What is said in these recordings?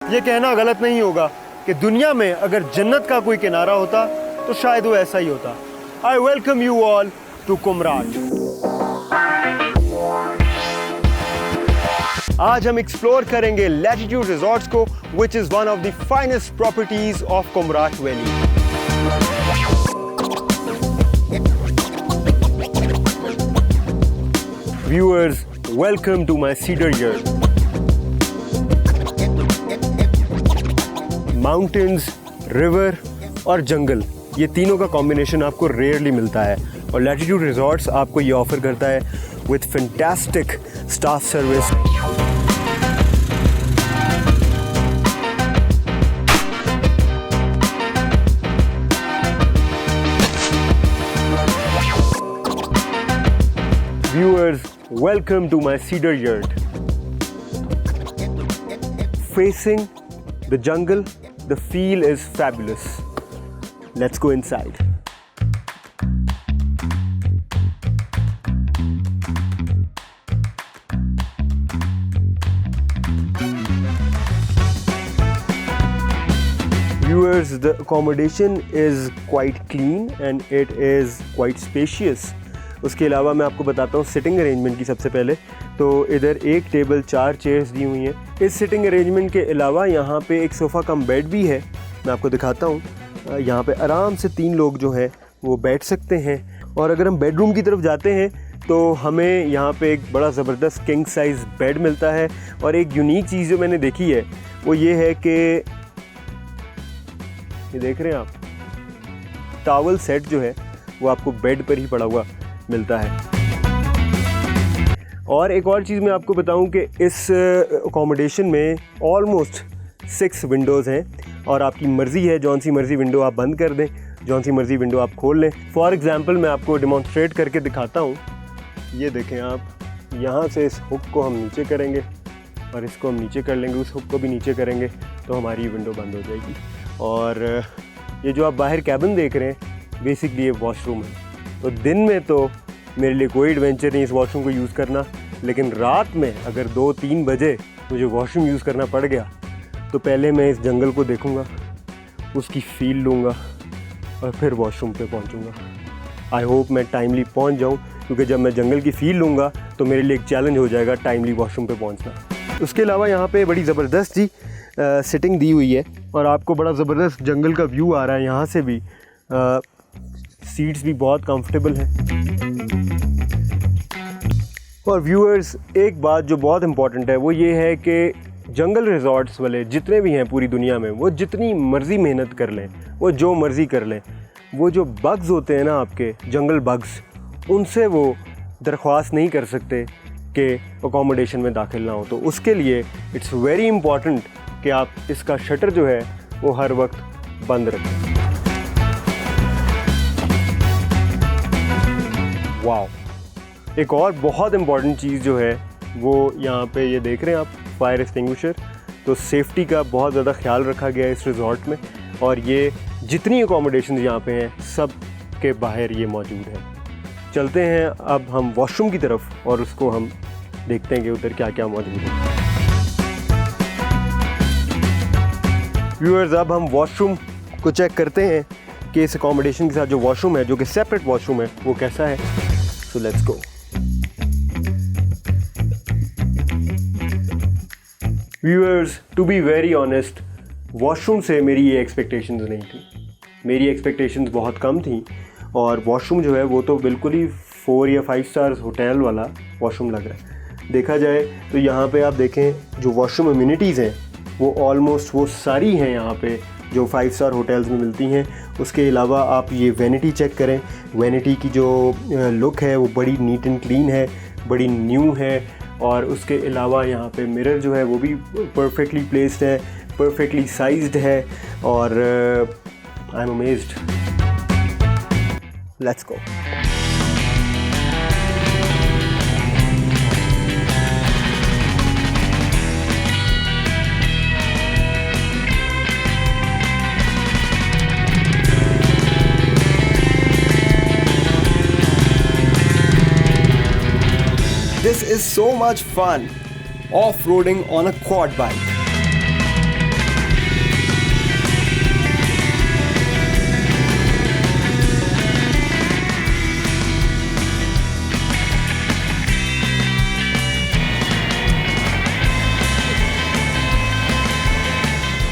ये कहना गलत नहीं होगा कि दुनिया में अगर जन्नत का कोई किनारा होता तो शायद वो ऐसा ही होता। I welcome you all to Kumrat. आज हम एक्सप्लोर करेंगे लैटिट्यूड रिजॉर्ट्स को, which is one of the finest properties of Kumrat valley. Viewers, welcome to my cedar yard. Mountains, river और जंगल, ये तीनों का कॉम्बिनेशन आपको रेयरली मिलता है और लैटिट्यूड रिजॉर्ट्स आपको ये ऑफर करता है with fantastic staff service. Viewers, welcome to my cedar yurt. Facing the jungle, the feel is fabulous. Let's go inside. Viewers, the accommodation is quite clean and it is quite spacious. उसके अलावा मैं आपको बताता हूँ sitting arrangement की। सबसे पहले तो इधर एक टेबल, 4 चेयर्स दी हुई हैं। इस सिटिंग अरेंजमेंट के अलावा यहाँ पे एक सोफ़ा कम बेड भी है, मैं आपको दिखाता हूँ। यहाँ पे आराम से 3 लोग जो हैं वो बैठ सकते हैं। और अगर हम बेडरूम की तरफ जाते हैं तो हमें यहाँ पे एक बड़ा ज़बरदस्त किंग साइज़ बेड मिलता है। और एक यूनिक चीज़ जो मैंने देखी है वो ये है कि ये देख रहे हैं आप, टॉवल सेट जो है वो आपको बेड पर ही पड़ा हुआ मिलता है। और एक और चीज़ मैं आपको बताऊं कि इस अकोमोडेशन में ऑलमोस्ट 6 विंडोज़ हैं और आपकी मर्ज़ी है जौन सी मर्ज़ी विंडो आप बंद कर दें, जौन सी मर्ज़ी विंडो आप खोल लें। फॉर एग्ज़ाम्पल मैं आपको डिमॉन्स्ट्रेट करके दिखाता हूं। ये देखें आप, यहाँ से इस हुक को हम नीचे करेंगे और इसको हम नीचे कर लेंगे, उस हुक को भी नीचे करेंगे तो हमारी विंडो बंद हो जाएगी। और ये जो आप बाहर कैबिन देख रहे हैं बेसिकली ये वॉशरूम है। तो दिन में तो मेरे लिए कोई एडवेंचर नहीं इस वॉशरूम को यूज़ करना, लेकिन रात में अगर 2-3 बजे मुझे वॉशरूम यूज़ करना पड़ गया तो पहले मैं इस जंगल को देखूंगा, उसकी फ़ील लूँगा और फिर वॉशरूम पे पहुंचूंगा। आई होप मैं टाइमली पहुंच जाऊं, क्योंकि जब मैं जंगल की फ़ील लूँगा तो मेरे लिए एक चैलेंज हो जाएगा टाइमली वॉशरूम पे पहुंचना। उसके अलावा यहाँ पे बड़ी ज़बरदस्त जी सिटिंग दी हुई है और आपको बड़ा ज़बरदस्त जंगल का व्यू आ रहा है यहाँ से भी। सीट्स भी बहुत कंफर्टेबल हैं। और व्यूअर्स, एक बात जो बहुत इम्पॉर्टेंट है वो ये है कि जंगल रिजॉर्ट्स वाले जितने भी हैं पूरी दुनिया में, वो जितनी मर्ज़ी मेहनत कर लें, वो जो मर्ज़ी कर लें, वो जो बग्स होते हैं ना आपके जंगल बग्स, उनसे वो दरख्वास्त नहीं कर सकते कि अकोमोडेशन में दाखिल ना हो। तो उसके लिए इट्स वेरी इम्पॉर्टेंट कि आप इसका शटर जो है वो हर वक्त बंद रखें। वाओ, एक और बहुत इम्पॉर्टेंट चीज़ जो है वो यहाँ पे ये देख रहे हैं आप, फायर एक्सटिंग्विशर। तो सेफ्टी का बहुत ज़्यादा ख्याल रखा गया है इस रिजॉर्ट में और ये जितनी अकोमोडेशन यहाँ पे हैं सब के बाहर ये मौजूद है। चलते हैं अब हम वॉशरूम की तरफ और उसको हम देखते हैं कि उधर क्या क्या मौजूद है। व्यूअर्स, अब हम वॉशरूम को चेक करते हैं कि इस अकोमोडेशन के साथ जो वॉशरूम है, जो कि सेपरेट वॉशरूम है, वो कैसा है। So let's go. Viewers, to be very honest, washroom से मेरी ये एक्सपेक्टेशंस नहीं थी। मेरी एक्सपेक्टेशंस बहुत कम थी और वॉशरूम जो है वो तो बिल्कुल ही 4 या 5 स्टार्स होटल वाला वॉशरूम लग रहा है। देखा जाए तो यहाँ पे आप देखें जो वॉशरूम अम्यूनिटीज़ हैं वो ऑलमोस्ट वो सारी हैं यहाँ पे जो 5 स्टार होटल्स में मिलती हैं। उसके अलावा आप ये वैनिटी चेक करें, वैनिटी की जो लुक है वो बड़ी नीट एंड क्लीन है, बड़ी न्यू है। और उसके अलावा यहाँ पे मिरर जो है वो भी परफेक्टली प्लेस्ड है, परफेक्टली साइज्ड है और I am amazed. Let's go. This is so much fun, off-roading on a quad bike.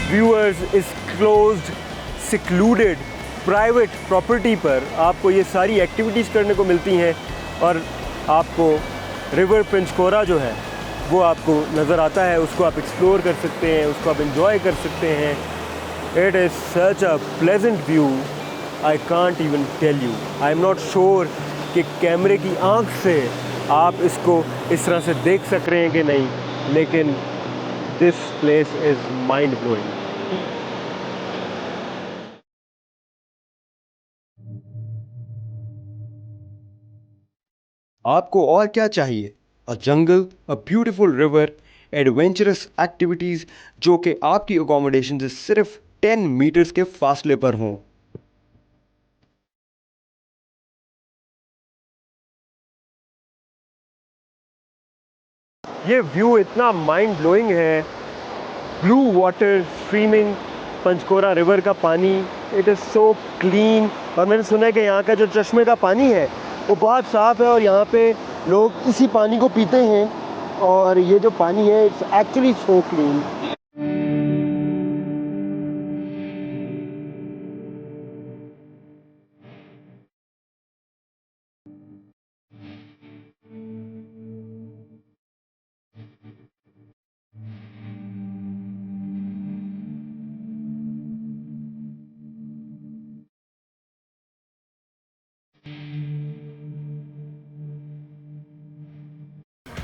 Viewers, इस क्लोज्ड सिक्लूडेड प्राइवेट प्रॉपर्टी पर आपको ये सारी एक्टिविटीज़ करने को मिलती हैं और आपको रिवर पंचकोरा जो है वो आपको नज़र आता है, उसको आप एक्सप्लोर कर सकते हैं, उसको आप इंजॉय कर सकते हैं। It is such a pleasant view, I can't even tell you. I am not sure कि कैमरे की आंख से आप इसको इस तरह से देख सक रहे हैं कि नहीं, लेकिन this place is mind blowing. आपको और क्या चाहिए? A jungle, a beautiful river, adventurous activities जो कि आपकी अकोमोडेशन से सिर्फ 10 मीटर्स के फासले पर हों। ये व्यू इतना माइंड ब्लोइंग है। ब्लू वाटर स्ट्रीमिंग, पंचकोरा रिवर का पानी, इट इज़ सो क्लीन। और मैंने सुना है कि यहाँ का जो चश्मे का पानी है वो बहुत साफ़ है और यहाँ पे लोग इसी पानी को पीते हैं और ये जो पानी है इट्स एक्चुअली सो क्लीन।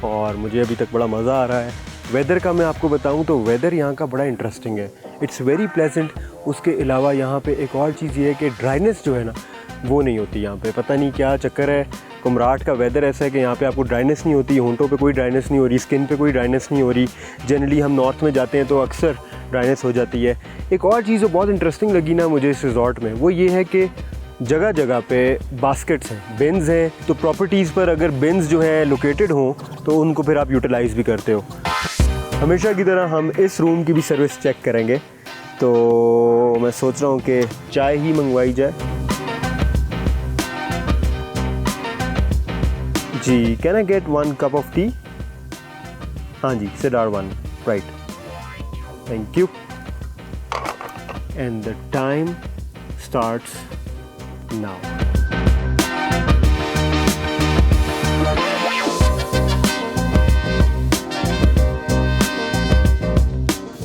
और मुझे अभी तक बड़ा मज़ा आ रहा है। वेदर का मैं आपको बताऊं तो वेदर यहाँ का बड़ा इंटरेस्टिंग है, इट्स वेरी प्लेजेंट। उसके अलावा यहाँ पे एक और चीज़ ये है कि ड्राइनेस जो है ना वो नहीं होती यहाँ पे, पता नहीं क्या चक्कर है। कुमराट का वेदर ऐसा है कि यहाँ पे आपको ड्राइनेस नहीं होती, होंठों पे कोई ड्राइनेस नहीं हो रही, स्किन पे कोई ड्राइनेस नहीं हो रही। जनरली हम नॉर्थ में जाते हैं तो अक्सर ड्राइनेस हो जाती है। एक और चीज़ जो बहुत इंटरेस्टिंग लगी ना मुझे इस रिजॉर्ट में, वो ये है कि जगह जगह पे बास्केट्स हैं, बिन्स हैं, तो प्रॉपर्टीज़ पर अगर बिन्स जो हैं लोकेटेड हों तो उनको फिर आप यूटिलाइज़ भी करते हो। हमेशा की तरह हम इस रूम की भी सर्विस चेक करेंगे, तो मैं सोच रहा हूँ कि चाय ही मंगवाई जाए। जी, can I get 1 cup of tea? हाँ जी, cedar 1, right, thank you. And the time starts now.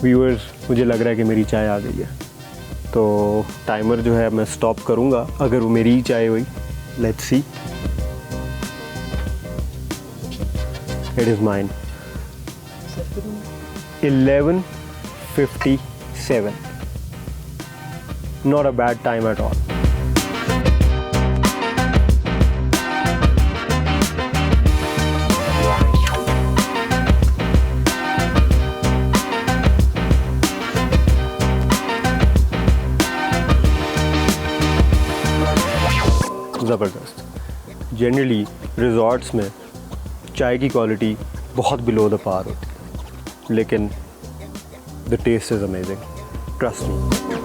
Viewers, मुझे लग रहा है कि मेरी चाय आ गई है, तो टाइमर जो है मैं स्टॉप करूंगा अगर वो मेरी ही चाय हुई। Let's see, it is mine. 11:57, not a bad time at all. ज़बरदस्त। जनरली रिजॉर्ट्स में चाय की क्वालिटी बहुत बिलो द पार होती है, लेकिन the taste is amazing, trust me.